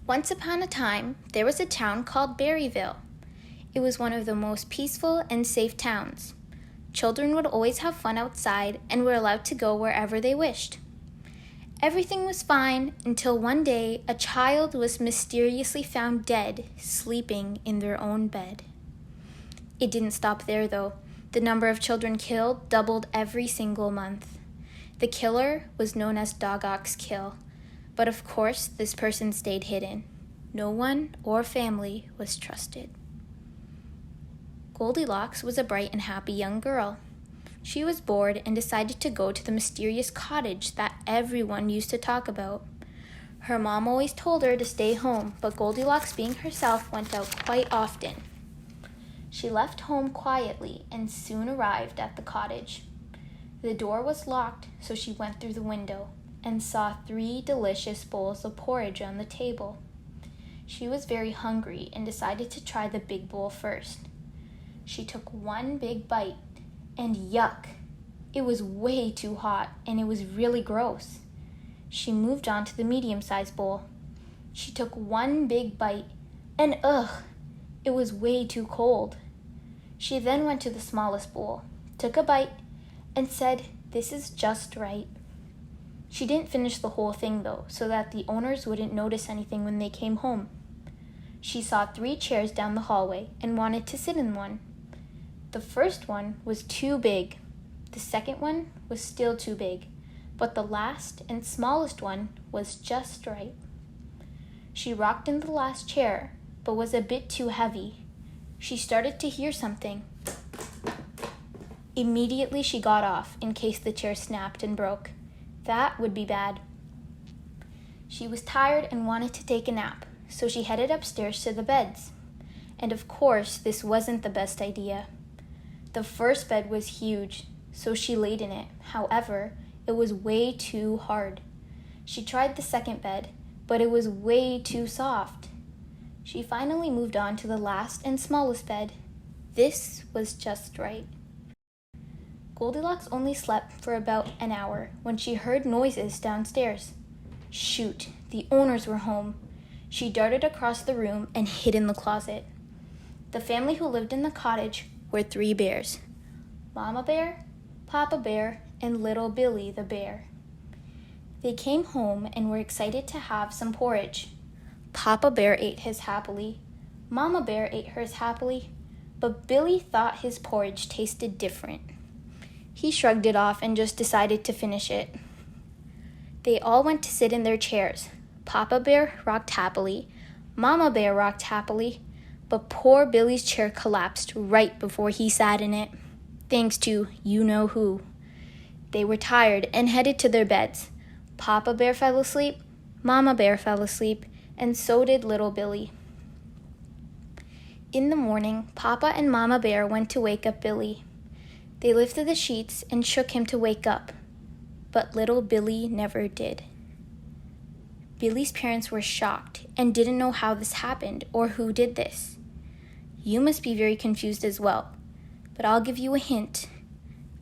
Once upon a time, there was a town called Berryville. It was one of the most peaceful and safe towns. Children would always have fun outside and were allowed to go wherever they wished. Everything was fine until one day a child was mysteriously found dead, sleeping in their own bed. It didn't stop there though. The number of children killed doubled every single month. The killer was known as Goldilocks Kill, but of course this person stayed hidden. No one or family was trusted. Goldilocks was a bright and happy young girl. She was bored and decided to go to the mysterious cottage that everyone used to talk about. Her mom always told her to stay home, but Goldilocks, being herself, went out quite often. She left home quietly and soon arrived at the cottage. The door was locked, so she went through the window and saw 3 delicious bowls of porridge on the table. She was very hungry and decided to try the big bowl first. She took one big bite, and yuck! It was way too hot, and it was really gross. She moved on to the medium-sized bowl. She took one big bite, and ugh! It was way too cold. She then went to the smallest bowl, took a bite, and said, "This is just right." She didn't finish the whole thing though, so that the owners wouldn't notice anything when they came home. She saw 3 chairs down the hallway and wanted to sit in one. The first one was too big. The second one was still too big, but the last and smallest one was just right. She rocked in the last chair, but was a bit too heavy. She started to hear something. Immediately she got off in case the chair snapped and broke. That would be bad. She was tired and wanted to take a nap, so she headed upstairs to the beds. And of course, this wasn't the best idea. The first bed was huge, so she laid in it. However, it was way too hard. She tried the second bed, but it was way too soft. She finally moved on to the last and smallest bed. This was just right. Goldilocks only slept for about an hour when she heard noises downstairs. Shoot, the owners were home. She darted across the room and hid in the closet. The family who lived in the cottage were 3 bears: Mama Bear, Papa Bear, and little Billy the bear. They came home and were excited to have some porridge. Papa Bear ate his happily. Mama Bear ate hers happily, but Billy thought his porridge tasted different. He shrugged it off and just decided to finish it. They all went to sit in their chairs. Papa Bear rocked happily. Mama Bear rocked happily, but poor Billy's chair collapsed right before he sat in it, thanks to you-know-who. They were tired and headed to their beds. Papa Bear fell asleep, Mama Bear fell asleep, and so did little Billy. In the morning, Papa and Mama Bear went to wake up Billy. They lifted the sheets and shook him to wake up, but little Billy never did. Billy's parents were shocked and didn't know how this happened or who did this. You must be very confused as well, but I'll give you a hint.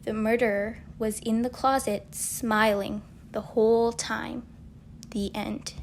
The murderer was in the closet smiling the whole time. The end.